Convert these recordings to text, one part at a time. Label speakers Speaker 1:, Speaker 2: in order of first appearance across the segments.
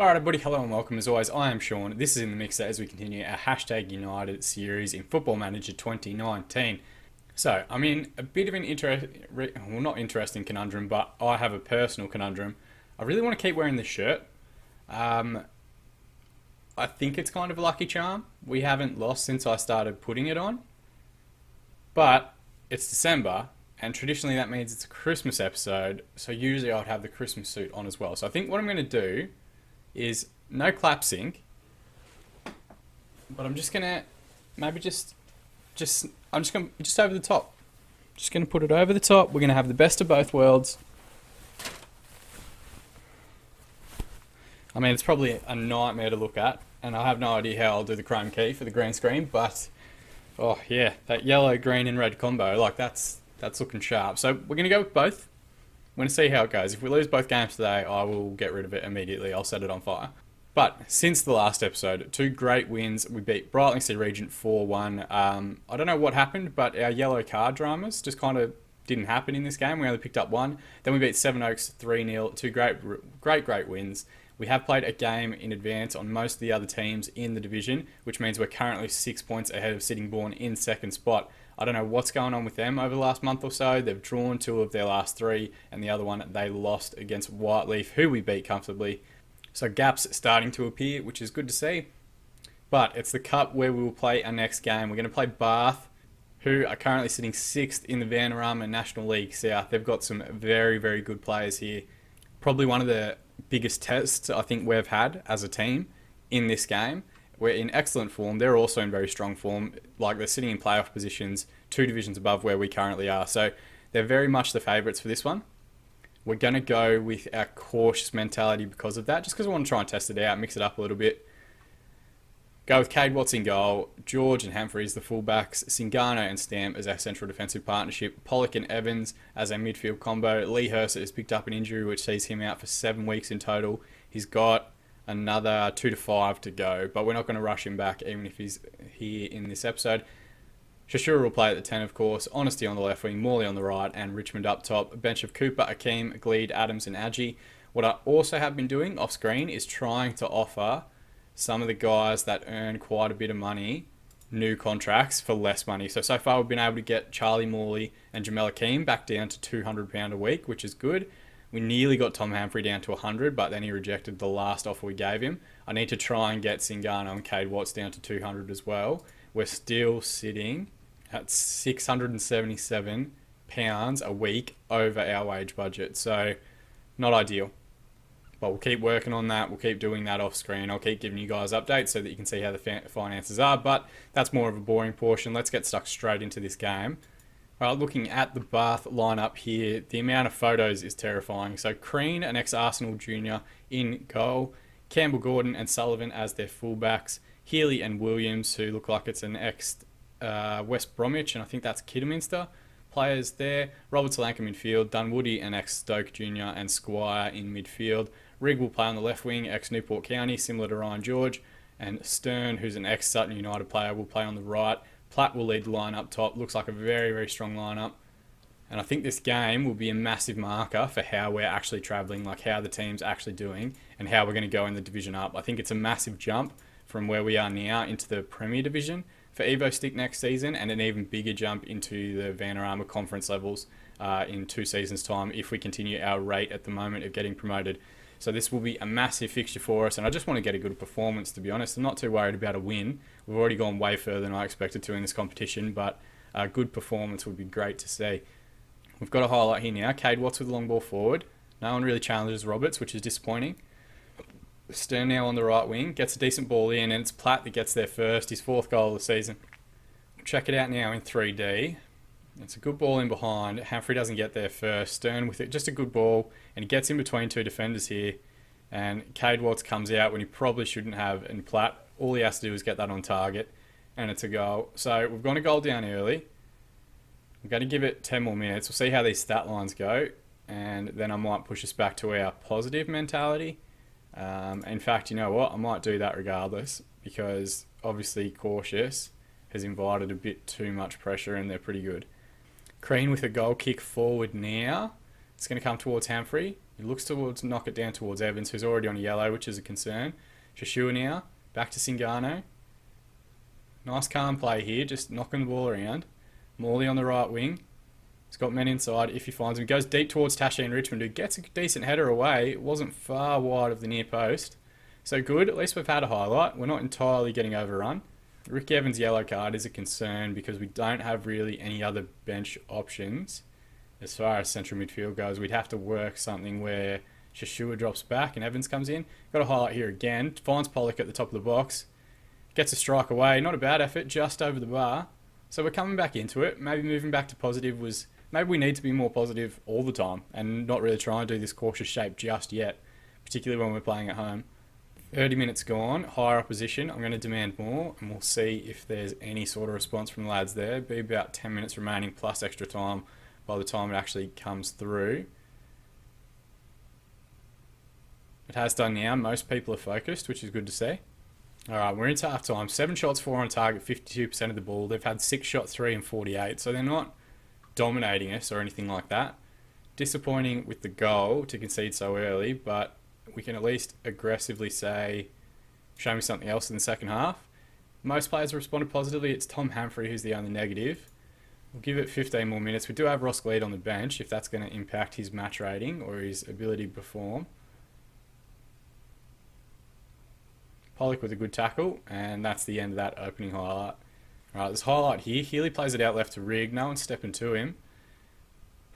Speaker 1: Alright everybody, hello and welcome. As always, I am Sean. This is In The Mixer as we continue our Hashtag United series in Football Manager 2019. So, I'm in a bit of an not interesting conundrum, but I have a personal conundrum. I really want to keep wearing this shirt. I think it's kind of a lucky charm. We haven't lost since I started putting it on. But it's December, and traditionally that means it's a Christmas episode, so usually I would have the Christmas suit on as well. So I think what I'm going to do is no clap sync, but I'm just gonna maybe I'm just gonna just over the top. Just gonna put it over the top. We're gonna have the best of both worlds. I mean, it's probably a nightmare to look at, and I have no idea how I'll do the chrome key for the green screen, but oh yeah, that yellow, green, and red combo, like that's looking sharp. So we're gonna go with both. We're going to see how it goes. If we lose both games today, I will get rid of it immediately. I'll set it on fire. But since the last episode, two great wins. We beat Brightling Sea Regent 4-1. I don't know what happened, but our yellow card dramas just kind of didn't happen in this game. We only picked up one. Then we beat Seven Oaks 3-0. Two great wins. We have played a game in advance on most of the other teams in the division, which means we're currently 6 points ahead of Sittingbourne in second spot. I don't know what's going on with them over the last month or so. They've drawn two of their last three, and the other one they lost against Whiteleaf, who we beat comfortably. So gaps starting to appear, which is good to see. But it's the Cup where we will play our next game. We're going to play Bath, who are currently sitting 6th in the Vanarama National League South. They've got some very, very good players here. Probably one of the biggest tests I think we've had as a team in this game. We're in excellent form. They're also in very strong form. Like, they're sitting in playoff positions, 2 divisions above where we currently are. So they're very much the favourites for this one. We're going to go with our cautious mentality because of that, just because I want to try and test it out, mix it up a little bit. Go with Cade Watts in goal, George and Humphreys the fullbacks, Singano and Stamp as our central defensive partnership, Pollock and Evans as our midfield combo. Lee Hurst has picked up an injury which sees him out for 7 weeks in total. He's got another 2 to 5 to go, but we're not going to rush him back even if he's here in this episode. Shashura will play at the 10, of course, Honesty on the left wing, Morley on the right, and Richmond up top. A bench of Cooper, Akeem, Gleed, Adams and Adji. What I also have been doing off screen is trying to offer some of the guys that earn quite a bit of money new contracts for less money. So far we've been able to get Charlie Morley and Jamel Akeem back down to £200 a week, which is good. We nearly got Tom Humphrey down to 100, but then he rejected the last offer we gave him. I need to try and get Singano and Cade Watts down to 200 as well. We're still sitting at £677 a week over our wage budget. So not ideal. But we'll keep working on that. We'll keep doing that off screen. I'll keep giving you guys updates so that you can see how the finances are. But that's more of a boring portion. Let's get stuck straight into this game. Well, looking at the Bath lineup here, the amount of photos is terrifying. So Crean, an ex-Arsenal junior, in goal. Campbell Gordon and Sullivan as their fullbacks. Healy and Williams, who look like it's an ex-West Bromwich, and I think that's Kidderminster players there. Robert Solanka midfield. Dunwoody, an ex-Stoke junior, and Squire in midfield. Rigg will play on the left wing, ex-Newport County, similar to Ryan George. And Stern, who's an ex-Sutton United player, will play on the right. Platt will lead the line up top. Looks like a very, very strong lineup. And I think this game will be a massive marker for how we're actually travelling, like how the team's actually doing and how we're going to go in the division up. I think it's a massive jump from where we are now into the Premier Division for Evo Stick next season, and an even bigger jump into the Vanarama Conference levels in 2 seasons' time if we continue our rate at the moment of getting promoted. So this will be a massive fixture for us, and I just want to get a good performance, to be honest. I'm not too worried about a win. We've already gone way further than I expected to in this competition, but a good performance would be great to see. We've got a highlight here now. Cade Watts with the long ball forward. No one really challenges Roberts, which is disappointing. Stern now on the right wing, gets a decent ball in, and it's Platt that gets there first, his 4th goal of the season. Check it out now in 3D. It's a good ball in behind. Humphrey doesn't get there first. Stern with it, just a good ball, and he gets in between 2 defenders here. And Cade Watts comes out when he probably shouldn't have, and Platt, all he has to do is get that on target, and it's a goal. So we've gone a goal down early. I'm going to give it 10 more minutes. We'll see how these stat lines go, and then I might push us back to our positive mentality. In fact, you know what? I might do that regardless, because obviously cautious has invited a bit too much pressure, and they're pretty good. Crean with a goal kick forward now. It's going to come towards Humphrey. He looks towards knock it down towards Evans, who's already on a yellow, which is a concern. Shashua now, back to Singano. Nice calm play here, just knocking the ball around. Morley on the right wing. He's got men inside if he finds him. He goes deep towards Tashi and Richmond, who gets a decent header away. It wasn't far wide of the near post. So good, at least we've had a highlight. We're not entirely getting overrun. Rick Evans' yellow card is a concern because we don't have really any other bench options. As far as central midfield goes, we'd have to work something where Shashua drops back and Evans comes in. Got a highlight here again. Finds Pollock at the top of the box. Gets a strike away. Not a bad effort, just over the bar. So we're coming back into it. Maybe moving back to positive was... Maybe we need to be more positive all the time and not really try and do this cautious shape just yet, particularly when we're playing at home. 30 minutes gone, higher opposition. I'm going to demand more, and we'll see if there's any sort of response from the lads there. Be about 10 minutes remaining plus extra time by the time it actually comes through. It has done now. Most people are focused, which is good to see. Alright, we're into half time. 7 shots, 4 on target, 52% of the ball. They've had 6 shots, 3 and 48, so they're not dominating us or anything like that. Disappointing with the goal to concede so early, but we can at least aggressively say, show me something else in the second half. Most players responded positively. It's Tom Humphrey who's the only negative. We'll give it 15 more minutes. We do have Ross Gleed on the bench if that's going to impact his match rating or his ability to perform. Pollock with a good tackle, and that's the end of that opening highlight. Alright, there's a highlight here. Healy plays it out left to Rigg. No one's stepping to him.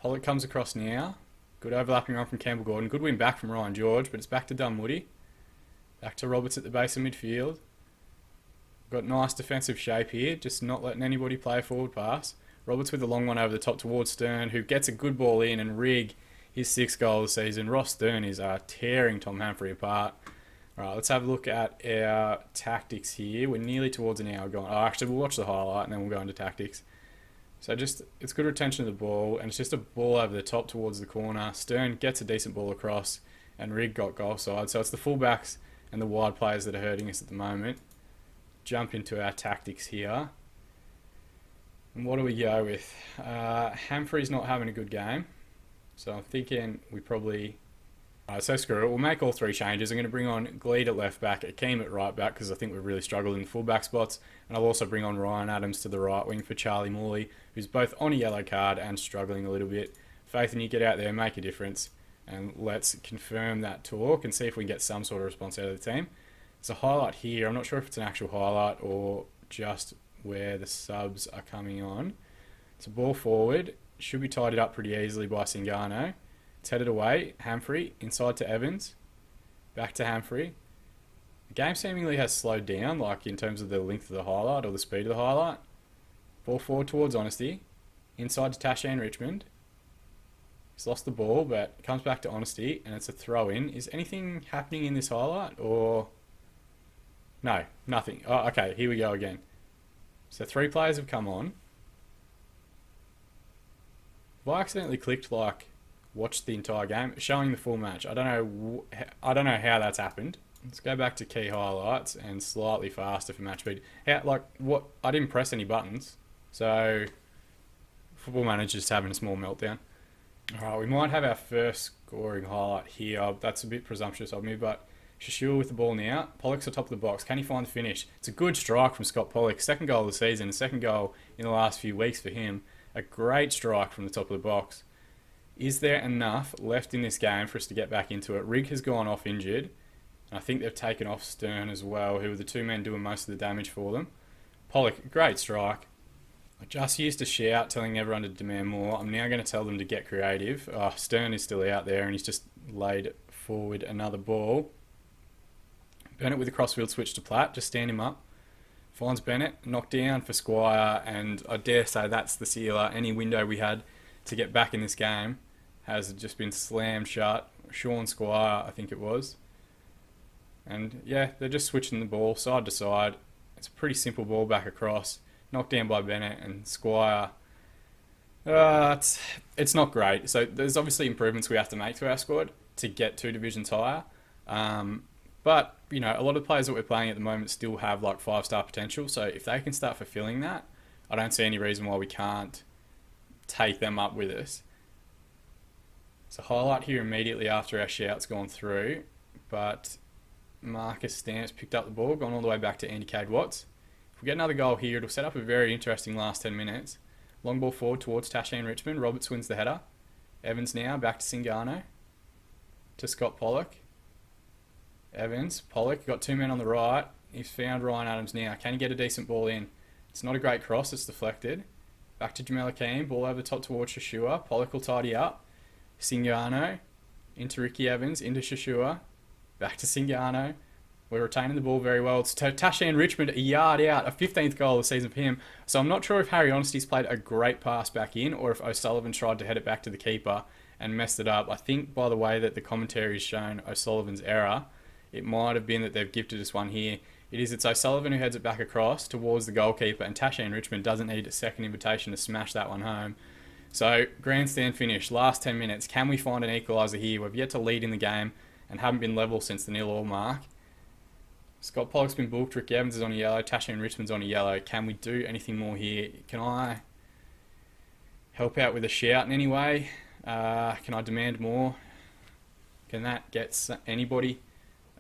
Speaker 1: Pollock comes across now. Good overlapping run from Campbell Gordon. Good win back from Ryan George, but it's back to Dunwoody. Back to Roberts at the base of midfield. Got nice defensive shape here, just not letting anybody play a forward pass. Roberts with a long one over the top towards Stern, who gets a good ball in, and Rigg, his 6th goal of the season. Ross Stern is tearing Tom Humphrey apart. Alright, let's have a look at our tactics here. We're nearly towards an hour gone. Oh, actually, we'll watch the highlight and then we'll go into tactics. So it's good retention of the ball, and it's just a ball over the top towards the corner. Stern gets a decent ball across, and Rigg got goal side. So it's the fullbacks and the wide players that are hurting us at the moment. Jump into our tactics here. And what do we go with? Humphrey's not having a good game, so I'm thinking we probably... so screw it, we'll make all 3 changes. I'm going to bring on Gleed at left back, Akeem at right back because I think we've really struggled in the full back spots, and I'll also bring on Ryan Adams to the right wing for Charlie Morley, who's both on a yellow card and struggling a little bit. Faith in you, get out there, make a difference, and let's confirm that talk and see if we can get some sort of response out of the team. There's a highlight here. I'm not sure if it's an actual highlight or just where the subs are coming on. It's a ball forward, should be tidied up pretty easily by Singano. It's headed away. Humphrey, inside to Evans. Back to Humphrey. The game seemingly has slowed down, like in terms of the length of the highlight or the speed of the highlight. Ball forward towards Honesty. Inside to Tashan Richmond. He's lost the ball, but it comes back to Honesty, and it's a throw-in. Is anything happening in this highlight, or... No, nothing. Oh, okay, here we go again. So 3 players have come on. Have I accidentally clicked, like... watched the entire game, showing the full match. I don't know how that's happened. Let's go back to key highlights and slightly faster for match speed. I didn't press any buttons, so Football Manager's just having a small meltdown. Alright, we might have our first scoring highlight here. That's a bit presumptuous of me, but Shashua with the ball now. Pollock's at top of the box. Can he find the finish? It's a good strike from Scott Pollock. 2nd goal of the season, a 2nd goal in the last few weeks for him. A great strike from the top of the box. Is there enough left in this game for us to get back into it? Rigg has gone off injured. And I think they've taken off Stern as well, who are the 2 men doing most of the damage for them. Pollock, great strike. I just used to shout, telling everyone to demand more. I'm now going to tell them to get creative. Oh, Stern is still out there, and he's just laid forward another ball. Bennett with a crossfield switch to Platt. Just stand him up. Finds Bennett. Knocked down for Squire, and I dare say that's the sealer. Any window we had to get back in this game has just been slammed shut. Sean Squire, I think it was. And yeah, they're just switching the ball side to side. It's a pretty simple ball back across. Knocked down by Bennett, and Squire. It's not great. So there's obviously improvements we have to make to our squad to get 2 divisions higher. But, you know, a lot of the players that we're playing at the moment still have like 5-star potential. So if they can start fulfilling that, I don't see any reason why we can't take them up with us. So highlight here immediately after our shout's gone through, but Marcus Stamp's picked up the ball, gone all the way back to Andy Cade Watts. If we get another goal here, it'll set up a very interesting last 10 minutes. Long ball forward towards Tashi and Richmond. Roberts wins the header. Evans now back to Singano. To Scott Pollock. Evans, Pollock, got two men on the right. He's found Ryan Adams now. Can he get a decent ball in? It's not a great cross, it's deflected. Back to Jamel Akeem, ball over the top towards Shashua. Pollock will tidy up. Singano, into Ricky Evans, into Shashua. Back to Singano. We're retaining the ball very well. It's Tashi and Richmond a yard out, a 15th goal of the season for him. So I'm not sure if Harry Honesty's played a great pass back in or if O'Sullivan tried to head it back to the keeper and messed it up. I think by the way that the commentary has shown O'Sullivan's error, it might have been that they've gifted us one here. It's O'Sullivan who heads it back across towards the goalkeeper, and Tashi and Richmond doesn't need a second invitation to smash that one home. So, grandstand finish, last 10 minutes. Can we find an equaliser here? We've yet to lead in the game and haven't been level since the 0-0 mark. Scott Pollock's been booked, Rick Evans is on a yellow, Tashi and Richmond's on a yellow. Can we do anything more here? Can I help out with a shout in any way? Can I demand more? Can that get anybody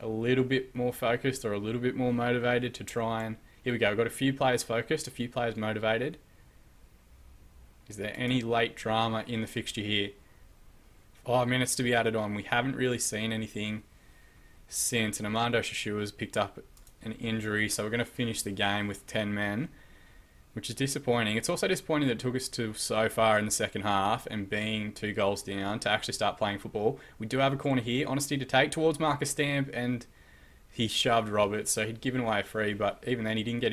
Speaker 1: a little bit more focused or a little bit more motivated to try and... Here we go, we've got a few players focused, a few players motivated. Is there any late drama in the fixture here? 5 minutes to be added on. We haven't really seen anything since, and Armando Shashua's picked up an injury, so we're going to finish the game with 10 men, which is disappointing. It's also disappointing that it took us to so far in the second half and being 2 goals down to actually start playing football. We do have a corner here, Honesty to take towards Marcus Stamp, and he shoved Roberts, so he'd given away a free, but even then he didn't get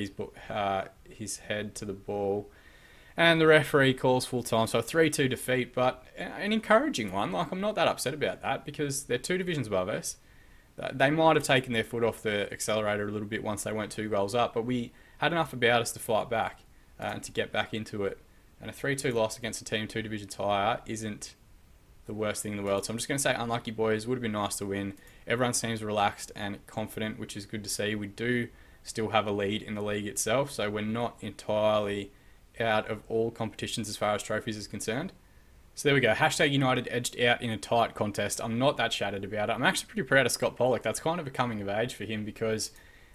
Speaker 1: his head to the ball. And the referee calls full time, so a 3-2 defeat, but an encouraging one. Like, I'm not that upset about that because they're 2 divisions above us. They might have taken their foot off the accelerator a little bit once they went 2 goals up, but we had enough about us to fight back and to get back into it. And a 3-2 loss against a team 2 divisions higher isn't the worst thing in the world. So I'm just going to say unlucky, boys. Would have been nice to win. Everyone seems relaxed and confident, which is good to see. We do still have a lead in the league itself, so we're not entirely out of all competitions as far as trophies is concerned. So there we go. Hashtag United edged out in a tight contest. I'm not that shattered about it. I'm actually pretty proud of Scott Pollock. That's kind of a coming of age for him because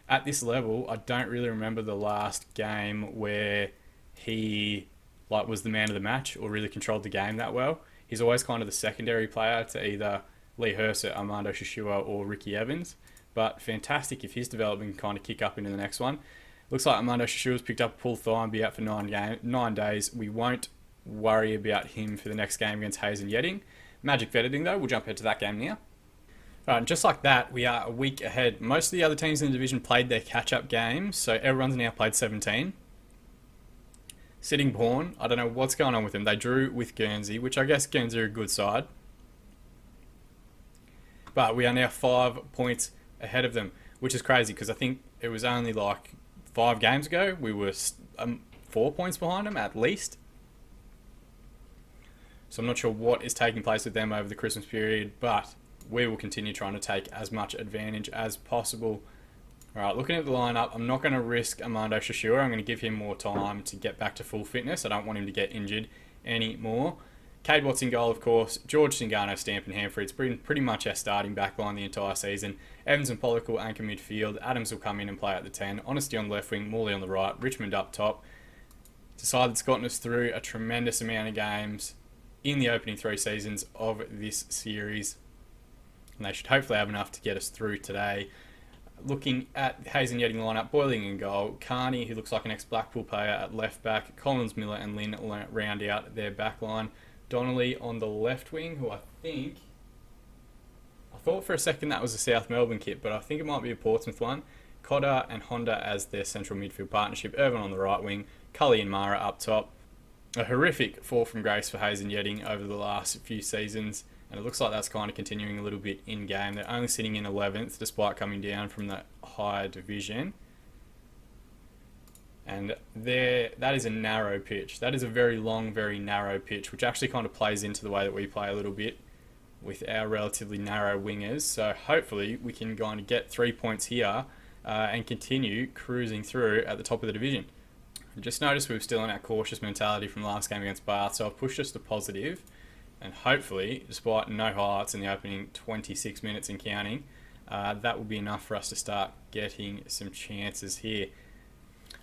Speaker 1: at this level, I don't really remember the last game where he was the man of the match or really controlled the game that well. He's always kind of the secondary player to either Lee Hersett, Armando Shashua or Ricky Evans. But fantastic if his development can kind of kick up into the next one. Looks like Armando Shashua's picked up a pulled thigh and be out for 9 days. We won't worry about him for the next game against Hayes and Yedding. Magic of editing though, we'll jump into that game now. Alright, and just like that, we are a week ahead. Most of the other teams in the division played their catch-up games, so everyone's now played 17. Sittingbourne, I don't know what's going on with them. They drew with Guernsey, which I guess Guernsey are a good side. But we are now 5 points ahead of them, which is crazy because I think it was only like 5 games ago we were 4 points behind them at least. So I'm not sure what is taking place with them over the Christmas period, but we will continue trying to take as much advantage as possible. Alright, looking at the lineup, I'm not going to risk Armando Shashua. I'm going to give him more time to get back to full fitness. I don't want him to get injured anymore. Cade Watts in goal, of course. George Singano, Stamp and Hanford. It's been pretty much our starting backline the entire season. Evans and Pollock will anchor midfield. Adams will come in and play at the 10. Honesty on the left wing, Morley on the right. Richmond up top. It's a side that's gotten us through a tremendous amount of games in the opening 3 seasons of this series. And they should hopefully have enough to get us through today. Looking at Hayes and Yedding lineup, Boiling in goal. Carney, who looks like an ex-Blackpool player at left back. Collins, Miller and Lynn round out their back line. Donnelly on the left wing, who I thought for a second that was a South Melbourne kit, but I think it might be a Portsmouth one. Cotter and Honda as their central midfield partnership. Irvin on the right wing. Cully and Mara up top. A horrific fall from grace for Hayes and Yedding over the last few seasons, and it looks like that's kind of continuing a little bit in game. They're only sitting in 11th despite coming down from the higher division. And that is a narrow pitch. That is a very long, very narrow pitch, which actually kind of plays into the way that we play a little bit with our relatively narrow wingers. So hopefully we can kind of get 3 points here and continue cruising through at the top of the division. Just noticed we were still in our cautious mentality from last game against Bath, so I've pushed us to positive And hopefully, despite no highlights in the opening 26 minutes and counting, that will be enough for us to start getting some chances here.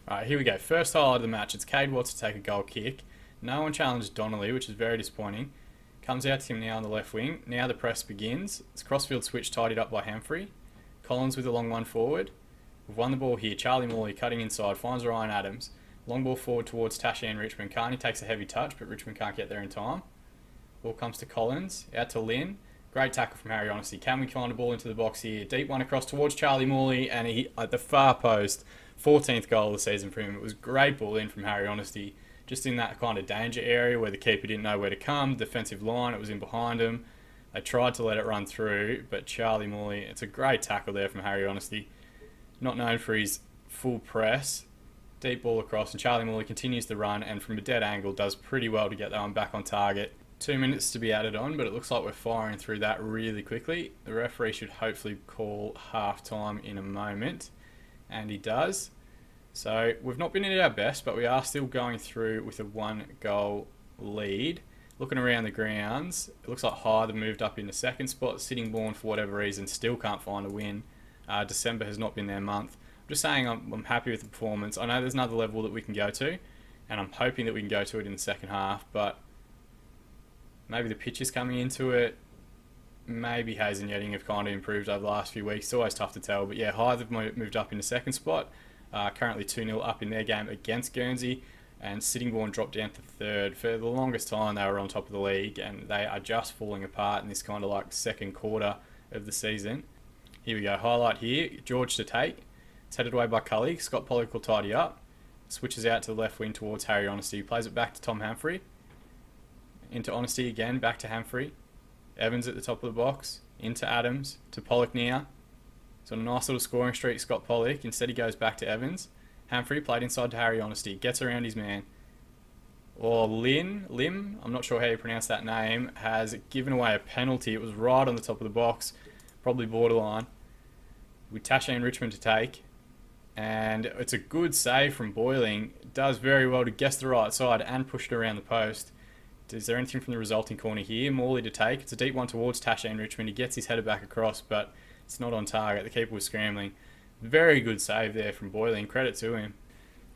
Speaker 1: Alright, here we go. First highlight of the match. It's Cade Watts to take a goal kick. No one challenged Donnelly, which is very disappointing. Comes out to him now on the left wing. Now the press begins. It's crossfield switch tidied up by Humphrey. Collins with a long one forward. We've won the ball here. Charlie Morley cutting inside. Finds Ryan Adams. Long ball forward towards Tashi and Richmond. Carney takes a heavy touch, but Richmond can't get there in time. Ball comes to Collins. Out to Lynn. Great tackle from Harry Honesty. Can we find a ball into the box here? Deep one across towards Charlie Morley, and he at the far post. 14th goal of the season for him. It was great ball in from Harry Honesty. Just in that kind of danger area where the keeper didn't know where to come. Defensive line, it was in behind him. They tried to let it run through, but Charlie Morley, it's a great tackle there from Harry Honesty. Not known for his full press. Deep ball across, and Charlie Morley continues to run, and from a dead angle does pretty well to get that one back on target. 2 minutes to be added on, but it looks like we're firing through that really quickly. The referee should hopefully call half time in a moment, and he does. So we've not been at our best, but we are still going through with a 1-goal lead. Looking around the grounds, it looks like Hyde have moved up in the second spot. Sittingbourne, for whatever reason, still can't find a win. December has not been their month. I'm just saying I'm happy with the performance. I know there's another level that we can go to, and I'm hoping that we can go to it in the second half, but maybe the pitch is coming into it. Maybe Hayes and Yedding have kind of improved over the last few weeks. It's always tough to tell, but yeah, Hyde have moved up in the second spot. Currently 2-0 up in their game against Guernsey, and Sittingbourne dropped down to third. For the longest time they were on top of the league, and they are just falling apart in this kind of like second quarter of the season. Here we go, highlight here, George to take. It's headed away by Cully. Scott Pollock will tidy up. Switches out to the left wing towards Harry Honesty. Plays it back to Tom Humphrey. Into Honesty again, back to Humphrey. Evans at the top of the box. Into Adams, to Pollock now. So a nice little scoring streak, Scott Pollock. Instead he goes back to Evans. Humphrey played inside to Harry Honesty. Gets around his man. Or Lim, I'm not sure how you pronounce that name, has given away a penalty. It was right on the top of the box. Probably borderline. With Tashi and Richmond to take. And it's a good save from Boiling. It does very well to guess the right side and push it around the post. Is there anything from the resulting corner here? Morley to take. It's a deep one towards Tashi and Richmond. He gets his header back across, but it's not on target. The keeper was scrambling. Very good save there from Boiling. Credit to him.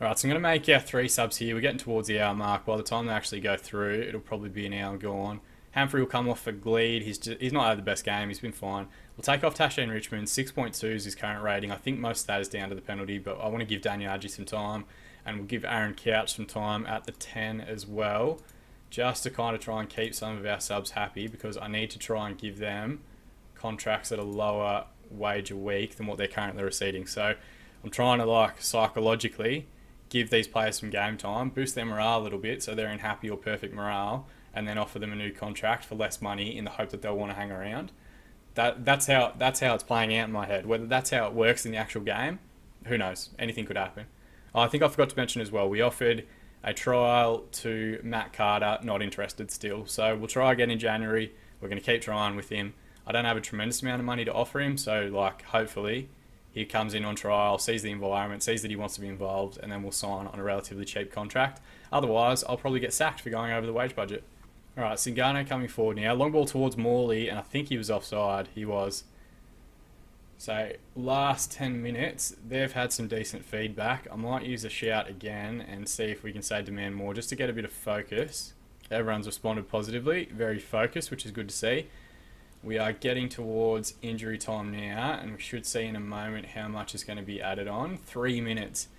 Speaker 1: Alright, so I'm going to make our 3 subs here. We're getting towards the hour mark. By the time they actually go through, it'll probably be an hour gone. Humphrey will come off for Gleed. He's not had the best game. He's been fine. We'll take off Tashi and Richmond. 6.2 is his current rating. I think most of that is down to the penalty, but I want to give Daniel Adji some time. And we'll give Aaron Couch some time at the 10 as well. Just to kind of try and keep some of our subs happy, because I need to try and give them contracts at a lower wage a week than what they're currently receiving. So I'm trying to like psychologically give these players some game time, boost their morale a little bit so they're in happy or perfect morale, and then offer them a new contract for less money in the hope that they'll want to hang around. That's how it's playing out in my head. Whether that's how it works in the actual game, who knows? Anything could happen. I think I forgot to mention as well, we offered a trial to Matt Carter, not interested still. So we'll try again in January. We're going to keep trying with him. I don't have a tremendous amount of money to offer him, so like hopefully he comes in on trial, sees the environment, sees that he wants to be involved, and then we'll sign on a relatively cheap contract. Otherwise, I'll probably get sacked for going over the wage budget. Alright, Singano coming forward now. Long ball towards Morley, and I think he was offside. He was. So, last 10 minutes, they've had some decent feedback. I might use a shout again and see if we can say demand more, just to get a bit of focus. Everyone's responded positively, very focused, which is good to see. We are getting towards injury time now, and we should see in a moment how much is going to be added on. 3 minutes.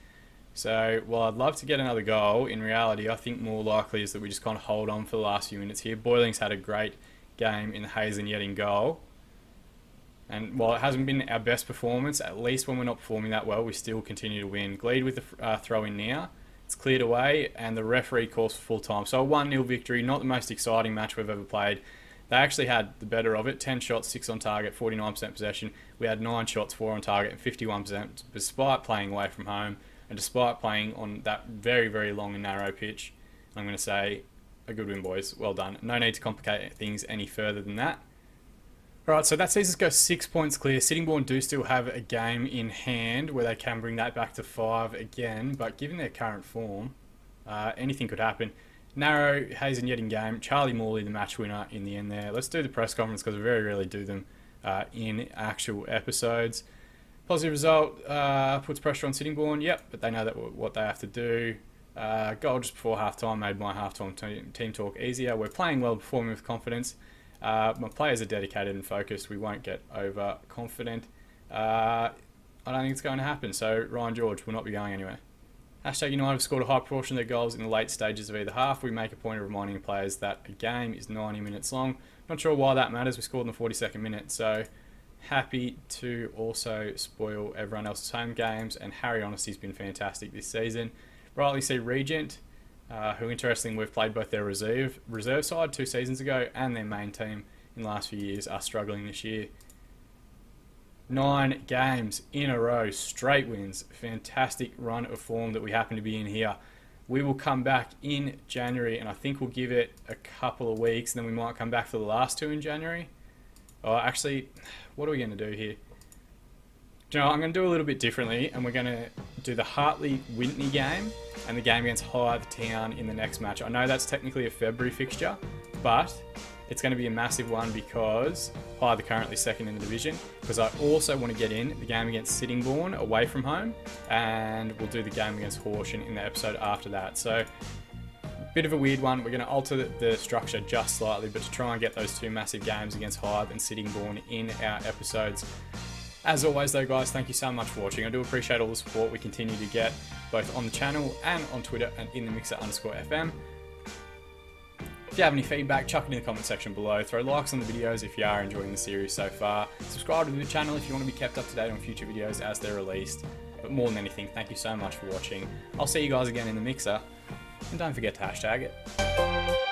Speaker 1: So, while I'd love to get another goal, in reality, I think more likely is that we just kind of hold on for the last few minutes here. Boyling's had a great game in the Hayes and Yedding goal. And while it hasn't been our best performance, at least when we're not performing that well, we still continue to win. Gleed with the throw in now. It's cleared away, and the referee calls for full time. So a 1-0 victory, not the most exciting match we've ever played. They actually had the better of it. 10 shots, 6 on target, 49% possession. We had 9 shots, 4 on target, and 51%, despite playing away from home, and despite playing on that very, very long and narrow pitch. I'm going to say, a good win, boys. Well done. No need to complicate things any further than that. Alright, so that sees us go 6 points clear. Sittingbourne do still have a game in hand where they can bring that back to 5 again, but given their current form, anything could happen. Narrow, Hazen yet in game. Charlie Morley, the match winner in the end there. Let's do the press conference because we very rarely do them in actual episodes. Positive result, puts pressure on Sittingbourne. Yep, but they know what they have to do. Goal just before halftime made my halftime team talk easier. We're playing well, performing with confidence. My players are dedicated and focused. We won't get overconfident. I don't think it's going to happen. So Ryan George will not be going anywhere. Hashtag United have scored a high proportion of their goals in the late stages of either half. We make a point of reminding players that a game is 90 minutes long. Not sure why that matters. We scored in the 42nd minute. So happy to also spoil everyone else's home games. And Harry Honesty's been fantastic this season. Rightly see Regent, who interestingly we've played both their reserve side 2 seasons ago and their main team in the last few years, are struggling this year. 9 games in a row, straight wins. Fantastic run of form that we happen to be in here. We will come back in January, and I think we'll give it a couple of weeks, and then we might come back for the last 2 in January. Oh, actually, what are we going to do here? Do you know, I'm going to do a little bit differently, and we're going to do the Hartley-Whitney game and the game against Hythe Town in the next match. I know that's technically a February fixture, but it's going to be a massive one because Hythe are currently second in the division. Because I also want to get in the game against Sittingbourne away from home, and we'll do the game against Horsham in the episode after that. So, bit of a weird one. We're going to alter the structure just slightly, but to try and get those 2 massive games against Hythe and Sittingbourne in our episodes. As always though guys, thank you so much for watching. I do appreciate all the support we continue to get both on the channel and on Twitter and in the Mixer_FM. If you have any feedback, chuck it in the comment section below. Throw likes on the videos if you are enjoying the series so far. Subscribe to the channel if you want to be kept up to date on future videos as they're released. But more than anything, thank you so much for watching. I'll see you guys again in the Mixer, and don't forget to hashtag it.